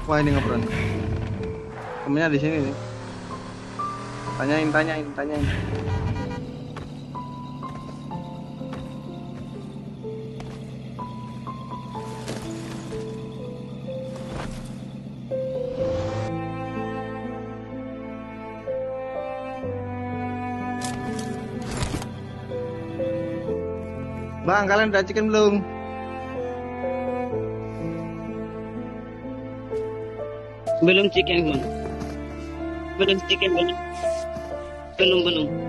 Wah ini ngebron. Temennya di sini nih. Tanyain. Bang, kalian udah chicken belum? Belum chicken bang. Belum chicken belum. Belum.